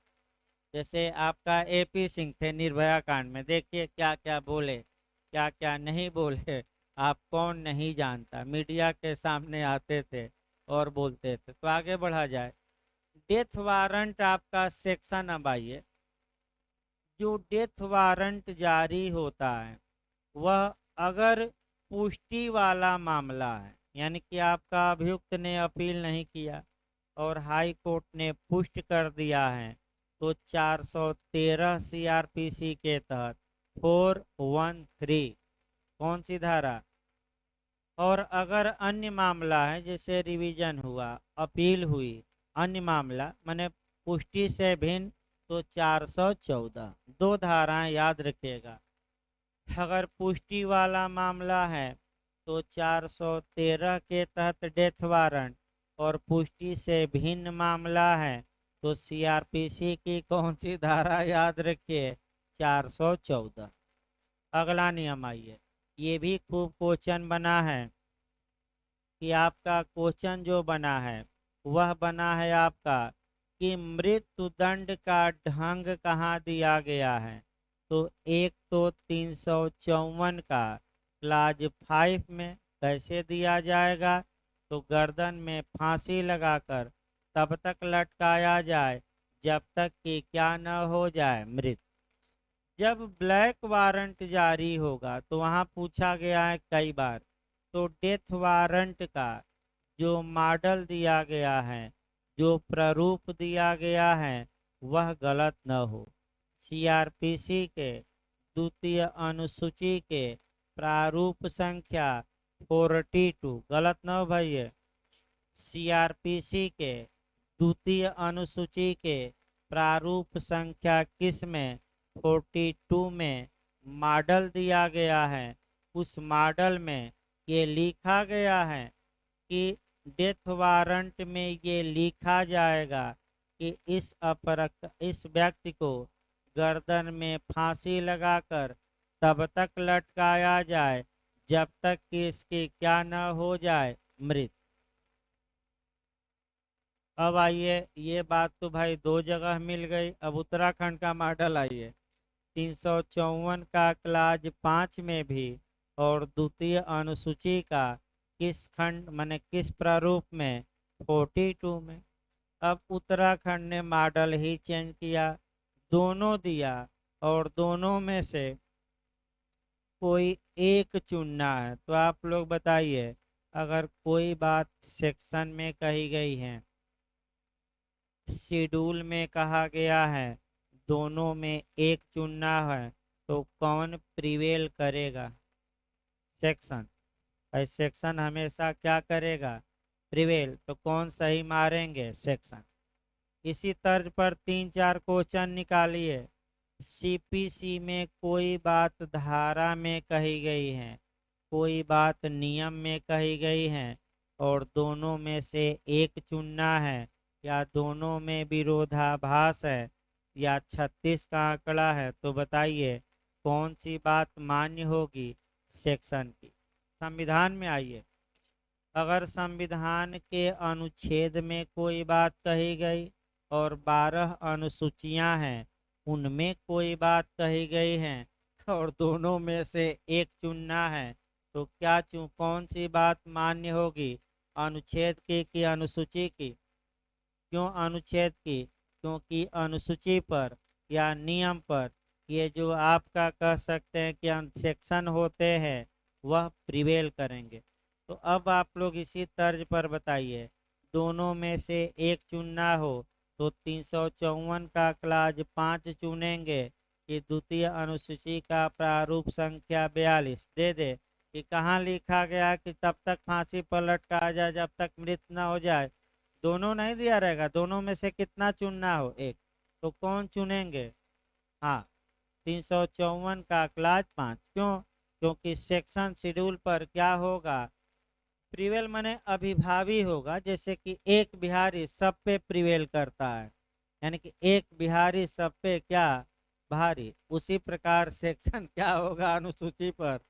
जैसे आपका एपी सिंह थे निर्भया कांड में, देखिए क्या क्या बोले, क्या क्या नहीं बोले, आप कौन नहीं जानता। मीडिया के सामने आते थे और बोलते थे। तो आगे बढ़ा जाए, डेथ वारंट आपका सेक्शन। अब आइए, जो डेथ वारंट जारी होता है वह अगर पुष्टि वाला मामला है, यानी कि आपका अभियुक्त ने अपील नहीं किया और हाई कोर्ट ने पुष्ट कर दिया है, तो 413 सीआरपीसी के तहत 413 कौन सी धारा। और अगर अन्य मामला है, जैसे रिवीजन हुआ, अपील हुई, अन्य मामला माने पुष्टि से भिन्न, तो 414। दो धाराएं याद रखिएगा। अगर पुष्टि वाला मामला है तो 413 के तहत डेथ वारंट, और पुष्टि से भिन्न मामला है तो सीआरपीसी की कौन सी धारा याद रखिए, 414। अगला नियम आइए, ये भी खूब क्वेश्चन बना है कि आपका क्वेश्चन जो बना है वह बना है आपका कि मृत्यु दंड का ढंग कहाँ दिया गया है। तो एक तो 354 का क्लाज 5 में कैसे दिया जाएगा, तो गर्दन में फांसी लगाकर तब तक लटकाया जाए जब तक कि क्या न हो जाए, मृत। जब ब्लैक वारंट जारी होगा तो वहाँ पूछा गया है कई बार, तो डेथ वारंट का जो मॉडल दिया गया है, जो प्रारूप दिया गया है, वह गलत न हो। सीआरपीसी के द्वितीय अनुसूची के प्रारूप संख्या 42, गलत न हो भैया। सीआरपीसी के द्वितीय अनुसूची के प्रारूप संख्या किस में, 42 में मॉडल दिया गया है। उस मॉडल में ये लिखा गया है कि डेथ वारंट में ये लिखा जाएगा कि इस व्यक्ति को गर्दन में फांसी लगाकर तब तक लटकाया जाए जब तक कि इसकी क्या न हो जाए, मृत। अब आइए, ये बात तो भाई दो जगह मिल गई। अब उत्तराखंड का मॉडल आइए, 354 का क्लाज 5 में भी और द्वितीय अनुसूची का किस खंड माने किस प्रारूप में, 42 में। अब उत्तराखंड ने मॉडल ही चेंज किया, दोनों दिया और दोनों में से कोई एक चुनना है। तो आप लोग बताइए, अगर कोई बात सेक्शन में कही गई है, शेड्यूल में कहा गया है, दोनों में एक चुनना है, तो कौन प्रिवेल करेगा, सेक्शन। सेक्शन हमेशा क्या करेगा, प्रिवेल। तो कौन सही मारेंगे, सेक्शन। इसी तर्ज पर 3-4 क्वेश्चन निकालिए। सीपीसी में कोई बात धारा में कही गई है, कोई बात नियम में कही गई है, और दोनों में से एक चुनना है, या दोनों में विरोधाभास है, या 36 का आंकड़ा है। तो बताइए कौन सी बात मान्य होगी, सेक्शन की। संविधान में आइए, अगर संविधान के अनुच्छेद में कोई बात कही गई और 12 अनुसूचियां हैं, उनमें कोई बात कही गई है और दोनों में से एक चुनना है, तो क्या कौन सी बात मान्य होगी, अनुच्छेद की कि अनुसूची की। क्यों अनुच्छेद की, क्योंकि अनुसूची पर या नियम पर ये जो आपका कह सकते हैं कि सेक्शन होते हैं वह प्रिवेल करेंगे। तो अब आप लोग इसी तर्ज पर बताइए, दोनों में से एक चुनना हो तो 354 का क्लाज 5 चुनेंगे कि द्वितीय अनुसूची का प्रारूप संख्या 42 दे दे कि कहाँ लिखा गया कि तब तक फांसी पर लटकाया जाए जब तक मृत न हो जाए। दोनों नहीं दिया रहेगा, दोनों में से कितना चुनना हो, एक। तो कौन चुनेंगे, हाँ 354 का क्लाज 5। क्यों, क्योंकि सेक्शन शेड्यूल पर क्या होगा, प्रिवेल माने अभिभावी होगा। जैसे कि एक बिहारी सब पे प्रिवेल करता है, यानी कि एक बिहारी सब पे क्या भारी, उसी प्रकार सेक्शन क्या होगा अनुसूची पर।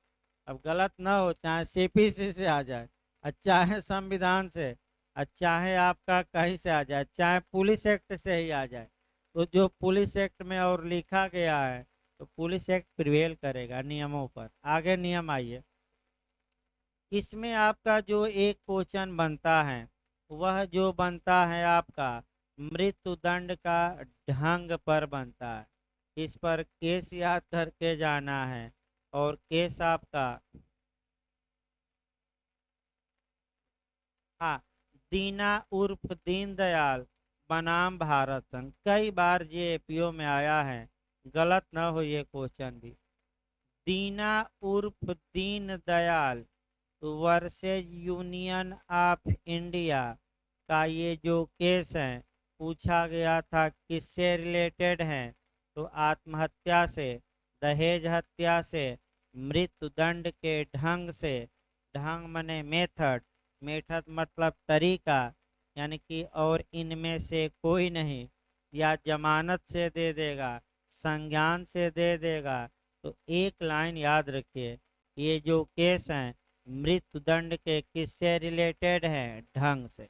अब गलत ना हो, चाहे सीपीसी से आ जाए और चाहे संविधान से और चाहे आपका कहीं से आ जाए, चाहे पुलिस एक्ट से ही आ जाए, तो जो पुलिस एक्ट में और लिखा गया है तो पुलिस एक्ट प्रिवेल करेगा नियमों पर। आगे नियम आइए। इसमें आपका जो एक क्वेश्चन बनता है वह जो बनता है आपका मृत्युदंड का ढंग पर बनता है। इस पर केस याद करके जाना है और केस आपका, हाँ, दीना उर्फ दीनदयाल बनाम भारतन, कई बार ये एपीओ में आया है, गलत ना हो ये क्वेश्चन भी। दीना उर्फ Deen Dayal versus union of India का ये जो केस है पूछा गया था किससे रिलेटेड है, तो आत्महत्या से, दहेज हत्या से, मृत्युदंड के ढंग से। ढंग मने मेथड, मेथड मतलब तरीका, यानी कि और इनमें से कोई नहीं, या जमानत से दे देगा, संज्ञान से दे देगा। तो एक लाइन याद रखिए, ये जो केस हैं मृत्युदंड के किससे रिलेटेड हैं, ढंग से।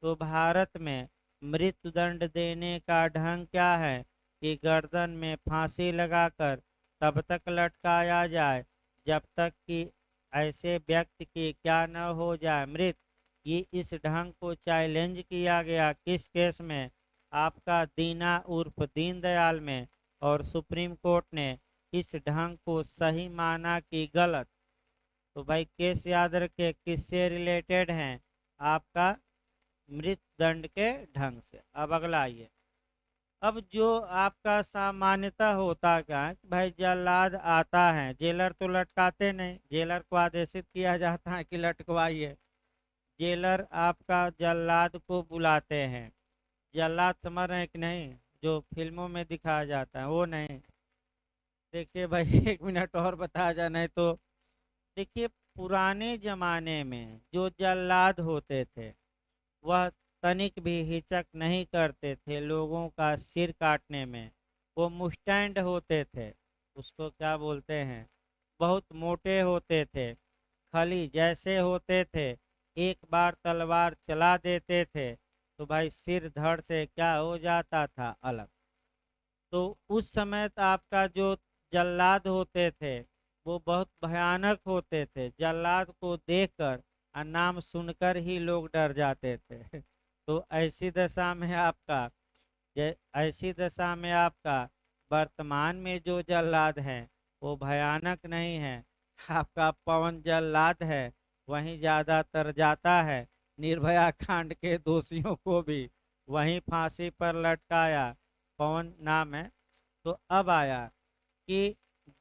तो भारत में मृत्युदंड देने का ढंग क्या है कि गर्दन में फांसी लगाकर तब तक लटकाया जाए जब तक कि ऐसे व्यक्ति की क्या न हो जाए मृत। ये इस ढंग को चैलेंज किया गया किस केस में, आपका दीना उर्फ दीनदयाल में, और सुप्रीम कोर्ट ने इस ढंग को सही माना कि गलत। तो भाई केस याद रखिए किससे रिलेटेड हैं, आपका मृत्युदंड के ढंग से। अब अगला आइए। अब जो आपका सामान्यतः होता क्या है कि भाई जल्लाद आता है, जेलर तो लटकाते नहीं, जेलर को आदेशित किया जाता है कि लटकवाइए। जेलर आपका जल्लाद को बुलाते हैं। जल्लाद समझ रहे हैं कि नहीं, जो फिल्मों में दिखाया जाता है वो नहीं। देखिए भाई एक मिनट और बताया जाए नहीं तो, देखिए पुराने जमाने में जो जल्लाद होते थे वह तनिक भी हिचक नहीं करते थे लोगों का सिर काटने में। वो मुस्टैंड होते थे, उसको क्या बोलते हैं, बहुत मोटे होते थे, खली जैसे होते थे, एक बार तलवार चला देते थे तो भाई सिर धड़ से क्या हो जाता था अलग। तो उस समय तो आपका जो जल्लाद होते थे वो बहुत भयानक होते थे। जल्लाद को देखकर और नाम सुनकर ही लोग डर जाते थे तो ऐसी दशा में आपका वर्तमान में जो जल्लाद है वो भयानक नहीं है। आपका पवन जल्लाद है वहीं ज़्यादातर जाता है, निर्भया कांड के दोषियों को भी वहीं फांसी पर लटकाया, पवन नाम है। तो अब आया कि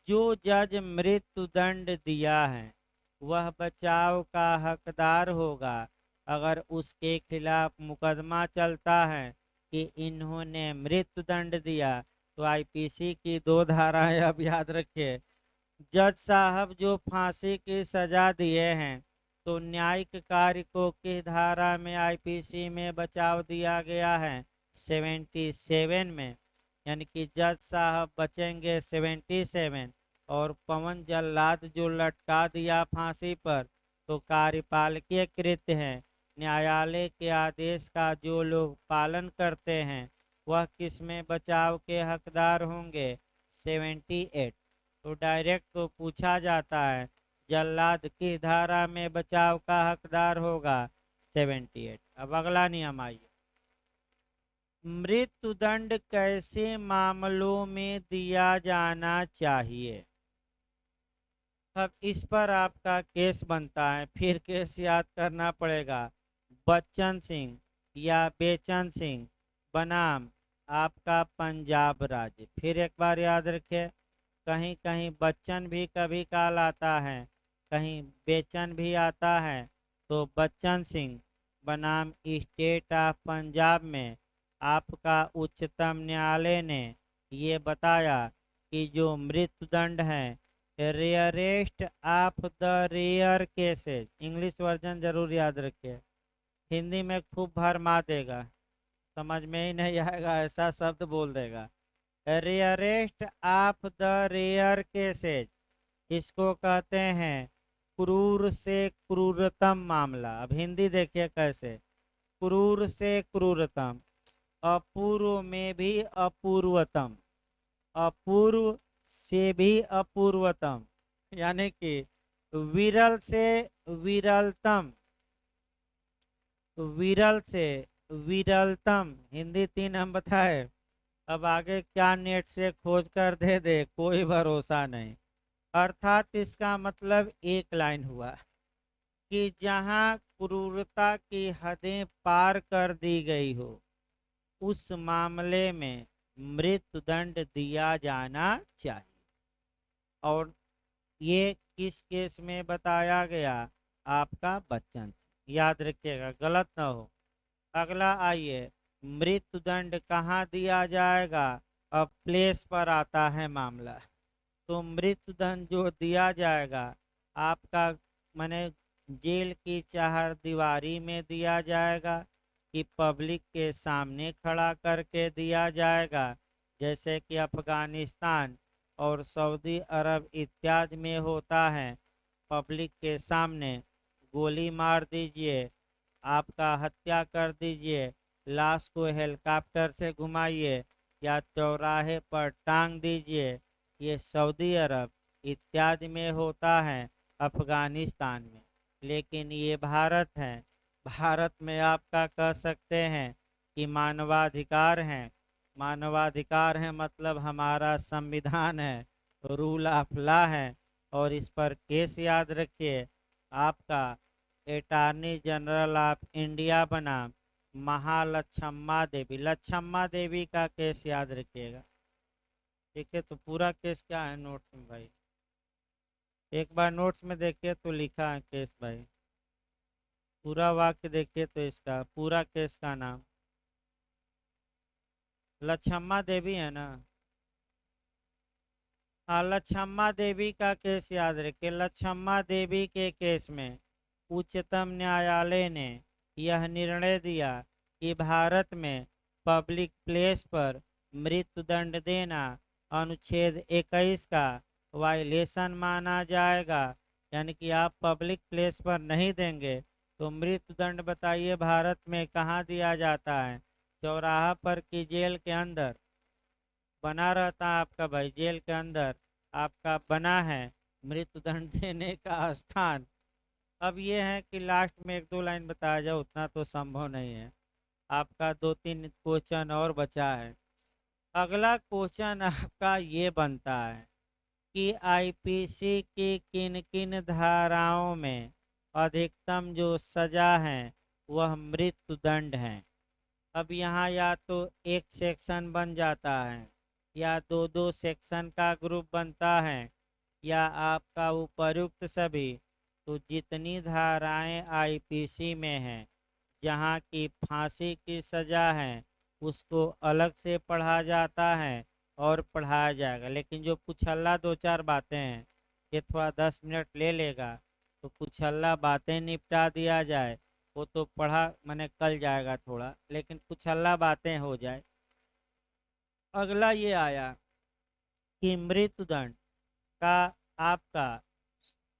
जो जज मृत्युदंड दिया है वह बचाव का हकदार होगा अगर उसके खिलाफ मुकदमा चलता है कि इन्होंने मृत्युदंड दिया। तो आईपीसी की 2 धाराएं अब याद रखिए। जज साहब जो फांसी की सजा दिए हैं तो न्यायिक कार्य को किस धारा में आईपीसी में बचाव दिया गया है, 77 में, यानी कि जज साहब बचेंगे 77। और पवन जल्लाद जो लटका दिया फांसी पर तो कार्यपालकीय कृत्य है, न्यायालय के आदेश का जो लोग पालन करते हैं वह किस में बचाव के हकदार होंगे, 78। तो डायरेक्ट तो पूछा जाता है जल्लाद किस धारा में बचाव का हकदार होगा, 78। अब अगला नियम आइए। मृत्युदंड कैसे मामलों में दिया जाना चाहिए। अब इस पर आपका केस बनता है, फिर केस याद करना पड़ेगा। बच्चन सिंह या बेचन सिंह बनाम आपका पंजाब राज्य। फिर एक बार याद रखिए, कहीं कहीं बच्चन भी कभी काल आता है, कहीं बेचन भी आता है। तो बच्चन सिंह बनाम स्टेट ऑफ पंजाब में आपका उच्चतम न्यायालय ने ये बताया कि जो मृत्युदंड है rarest of the rare cases, English version जरूर याद रखिए, हिंदी में खूब भरमा देगा, समझ में ही नहीं आएगा ऐसा शब्द बोल देगा। Rarest of the rare cases, इसको कहते हैं क्रूर से क्रूरतम मामला। अब हिंदी देखिए कैसे, क्रूर से क्रूरतम, अपूर्व में भी अपूर्वतम, अपूर्व से भी अपूर्वतम, यानी कि विरल से विरलतम, विरल से विरलतम, हिंदी 3 हम बताए, अब आगे क्या नेट से खोज कर दे दे कोई भरोसा नहीं। अर्थात इसका मतलब एक लाइन हुआ कि जहां क्रूरता की हदें पार कर दी गई हो उस मामले में मृत्युदंड दिया जाना चाहिए। और ये किस केस में बताया गया, आपका बच्चन, याद रखिएगा गलत ना हो। अगला आइए, मृत्युदंड कहाँ दिया जाएगा, अब प्लेस पर आता है मामला। तो मृत्युदंड जो दिया जाएगा आपका माने जेल की चार दीवारी में दिया जाएगा कि पब्लिक के सामने खड़ा करके दिया जाएगा, जैसे कि अफगानिस्तान और सऊदी अरब इत्यादि में होता है। पब्लिक के सामने गोली मार दीजिए, आपका हत्या कर दीजिए, लाश को हेलीकॉप्टर से घुमाइए या चौराहे पर टांग दीजिए, ये सऊदी अरब इत्यादि में होता है, अफगानिस्तान में। लेकिन ये भारत है, भारत में आपका कह सकते हैं कि मानवाधिकार हैं, मानवाधिकार है मतलब हमारा संविधान है, रूल ऑफ लॉ है। और इस पर केस याद रखिए, आपका अटॉर्नी जनरल ऑफ इंडिया बना महालक्ष्मा देवी, लक्ष्मा देवी का केस याद रखिएगा। ठीक है, तो पूरा केस क्या है नोट्स में भाई, एक बार नोट्स में देखिए तो लिखा है केस भाई, पूरा वाक्य देखिए तो इसका पूरा केस का नाम लक्ष्मा देवी है ना। हाँ, लक्ष्मा देवी का केस याद रखिए। लक्ष्मा देवी के केस में उच्चतम न्यायालय ने यह निर्णय दिया कि भारत में पब्लिक प्लेस पर मृत्युदंड देना अनुच्छेद 21 का वायलेशन माना जाएगा। यानी कि आप पब्लिक प्लेस पर नहीं देंगे तो मृत्युदंड बताइए भारत में कहाँ दिया जाता है, चौराहा पर की जेल के अंदर बना रहता है आपका भाई, जेल के अंदर आपका बना है मृत्युदंड देने का स्थान। अब ये है कि लास्ट में 1-2 लाइन बताया जाए उतना तो संभव नहीं है, आपका 2-3 क्वेश्चन और बचा है। अगला क्वेश्चन आपका ये बनता है कि आईपीसी की किन किन धाराओं में अधिकतम जो सजा है वह मृत्युदंड है। अब यहाँ या तो एक सेक्शन बन जाता है या दो दो सेक्शन का ग्रुप बनता है या आपका उपर्युक्त सभी। तो जितनी धाराएं आईपीसी में हैं जहाँ की फांसी की सज़ा है उसको अलग से पढ़ा जाता है और पढ़ाया जाएगा। लेकिन जो कुछल्ला 2-4 बातें हैं ये थोड़ा 10 मिनट ले लेगा, तो कुछल्ला बातें निपटा दिया जाए वो तो पढ़ा मैंने कल जाएगा थोड़ा, लेकिन कुछल्ला बातें हो जाए। अगला ये आया कि मृत्युदंड का आपका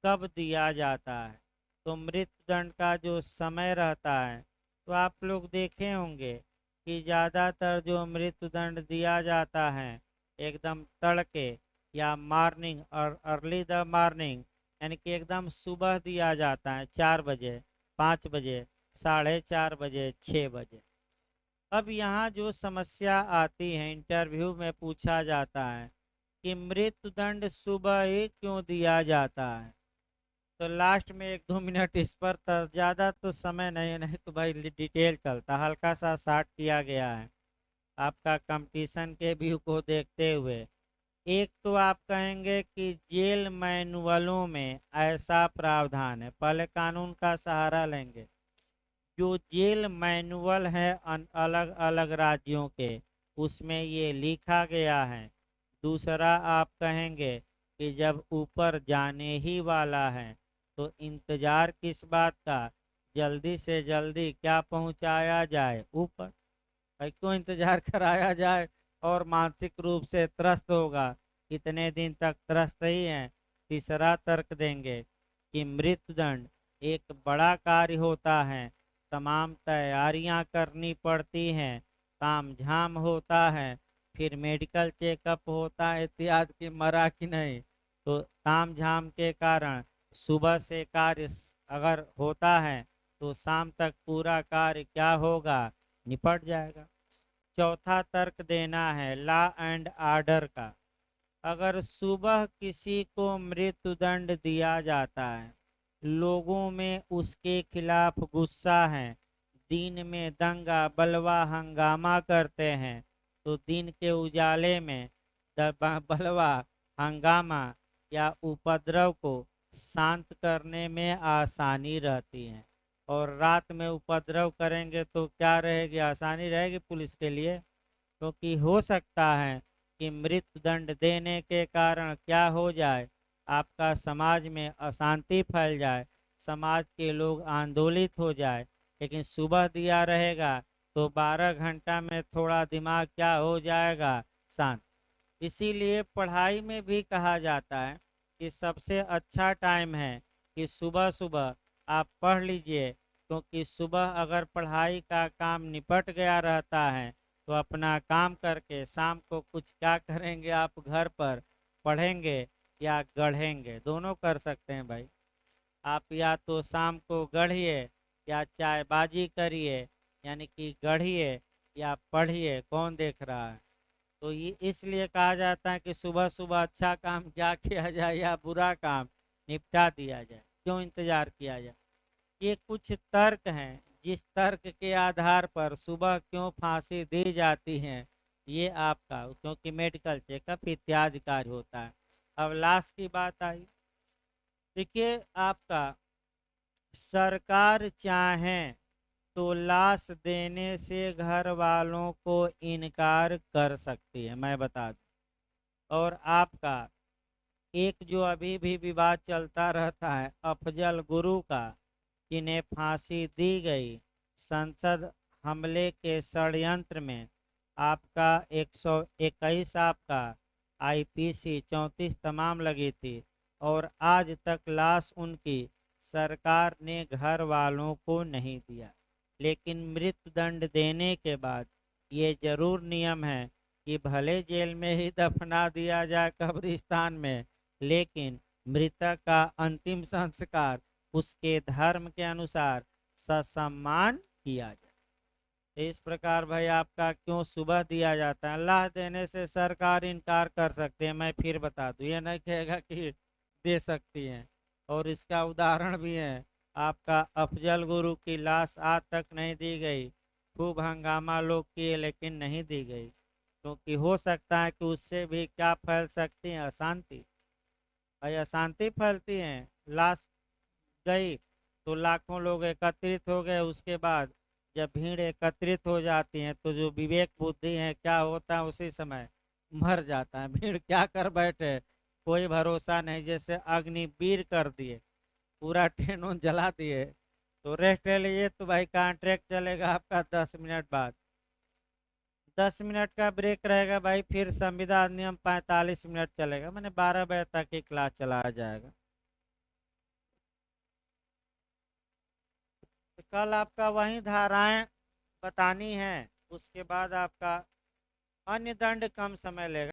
कब दिया जाता है। तो मृत्युदंड का जो समय रहता है तो आप लोग देखे होंगे कि ज़्यादातर जो मृत्युदंड दिया जाता है एकदम तड़के या मॉर्निंग और अर्ली द मॉर्निंग, यानी कि एकदम सुबह दिया जाता है 4 बजे, 5 बजे, 4:30 बजे, 6 बजे। अब यहाँ जो समस्या आती है इंटरव्यू में पूछा जाता है कि मृत्युदंड सुबह ही क्यों दिया जाता है। तो लास्ट में 1-2 मिनट इस पर ज़्यादा तो समय नहीं है, नहीं तो भाई डिटेल चलता, हल्का सा शार्ट किया गया है आपका कंपटीशन के व्यू को देखते हुए। एक तो आप कहेंगे कि जेल मैनुअलों में ऐसा प्रावधान है, पहले कानून का सहारा लेंगे, जो जेल मैनुअल है अलग अलग राज्यों के उसमें ये लिखा गया है। दूसरा आप कहेंगे कि जब ऊपर जाने ही वाला है तो इंतजार किस बात का, जल्दी से जल्दी क्या पहुंचाया जाए ऊपर। भाई क्यों इंतजार कराया जाए और मानसिक रूप से त्रस्त होगा, कितने दिन तक त्रस्त ही है। तीसरा तर्क देंगे कि मृत्युदंड एक बड़ा कार्य होता है, तमाम तैयारियां करनी पड़ती हैं, तामझाम होता है, फिर मेडिकल चेकअप होता है इत्यादि की, मरा कि नहीं। तो तामझाम के कारण सुबह से कार्य अगर होता है तो शाम तक पूरा कार्य क्या होगा, निपट जाएगा। चौथा तर्क देना है लॉ एंड ऑर्डर का। अगर सुबह किसी को मृत्युदंड दिया जाता है, लोगों में उसके खिलाफ गुस्सा है, दिन में दंगा बलवा हंगामा करते हैं, तो दिन के उजाले में बलवा हंगामा या उपद्रव को शांत करने में आसानी रहती है। और रात में उपद्रव करेंगे तो क्या रहेगी, आसानी रहेगी पुलिस के लिए। क्योंकि हो सकता है कि मृत्युदंड देने के कारण क्या हो जाए, आपका समाज में अशांति फैल जाए, समाज के लोग आंदोलित हो जाए। लेकिन सुबह दिया रहेगा तो 12 घंटा में थोड़ा दिमाग क्या हो जाएगा, शांत। इसीलिए पढ़ाई में भी कहा जाता है कि सबसे अच्छा टाइम है कि सुबह सुबह आप पढ़ लीजिए, क्योंकि सुबह अगर पढ़ाई का काम निपट गया रहता है तो अपना काम करके शाम को कुछ क्या करेंगे, आप घर पर पढ़ेंगे या गढ़ेंगे, दोनों कर सकते हैं भाई। आप या तो शाम को गढ़िए या चायबाजी करिए, यानी कि गढ़िए या पढ़िए, कौन देख रहा है। तो ये इसलिए कहा जाता है कि सुबह सुबह अच्छा काम क्या किया जाए या बुरा काम निपटा दिया जाए, क्यों इंतजार किया जाए। ये कुछ तर्क हैं जिस तर्क के आधार पर सुबह क्यों फांसी दी जाती है, ये आपका क्योंकि मेडिकल चेकअप इत्यादि कार्य होता है। अब लास्ट की बात आई, देखिए आपका सरकार चाहे तो लाश देने से घर वालों को इनकार कर सकती है, मैं बता दूं। और आपका एक जो अभी भी विवाद चलता रहता है अफजल गुरु का, जिन्हें फांसी दी गई संसद हमले के षड्यंत्र में, आपका 121 आपका आईपीसी 34 तमाम लगी थी, और आज तक लाश उनकी सरकार ने घर वालों को नहीं दिया। लेकिन मृत्युदंड देने के बाद ये जरूर नियम है कि भले जेल में ही दफना दिया जाए कब्रिस्तान में, लेकिन मृतक का अंतिम संस्कार उसके धर्म के अनुसार ससम्मान किया जाए। इस प्रकार भाई आपका क्यों सुबह दिया जाता है, अल्लाह देने से सरकार इनकार कर सकती है, मैं फिर बता दूं, ये नहीं कहेगा कि दे सकती हैं। और इसका उदाहरण भी है, आपका अफजल गुरु की लाश आज तक नहीं दी गई, खूब हंगामा लोग किए लेकिन नहीं दी गई, क्योंकि हो सकता है कि उससे भी क्या फैल सकती है, अशांति। भाई अशांति फैलती है, लाश गई तो लाखों लोग एकत्रित हो गए, उसके बाद जब भीड़ एकत्रित हो जाती है तो जो विवेक बुद्धि है क्या होता है, उसी समय मर जाता है। भीड़ क्या कर बैठे, कोई भरोसा नहीं, जैसे अग्निवीर कर दिए, पूरा ट्रेन उन जला दिए। तो रेस्ट ले लीजिए, तो भाई कॉन्ट्रैक्ट चलेगा आपका 10 मिनट बाद, 10 मिनट का ब्रेक रहेगा भाई, फिर संविधान नियम 45 मिनट चलेगा, मैंने 12 बजे तक की क्लास चलाया जाएगा। तो कल आपका वही धाराएं बतानी है, उसके बाद आपका अन्य दंड कम समय लेगा।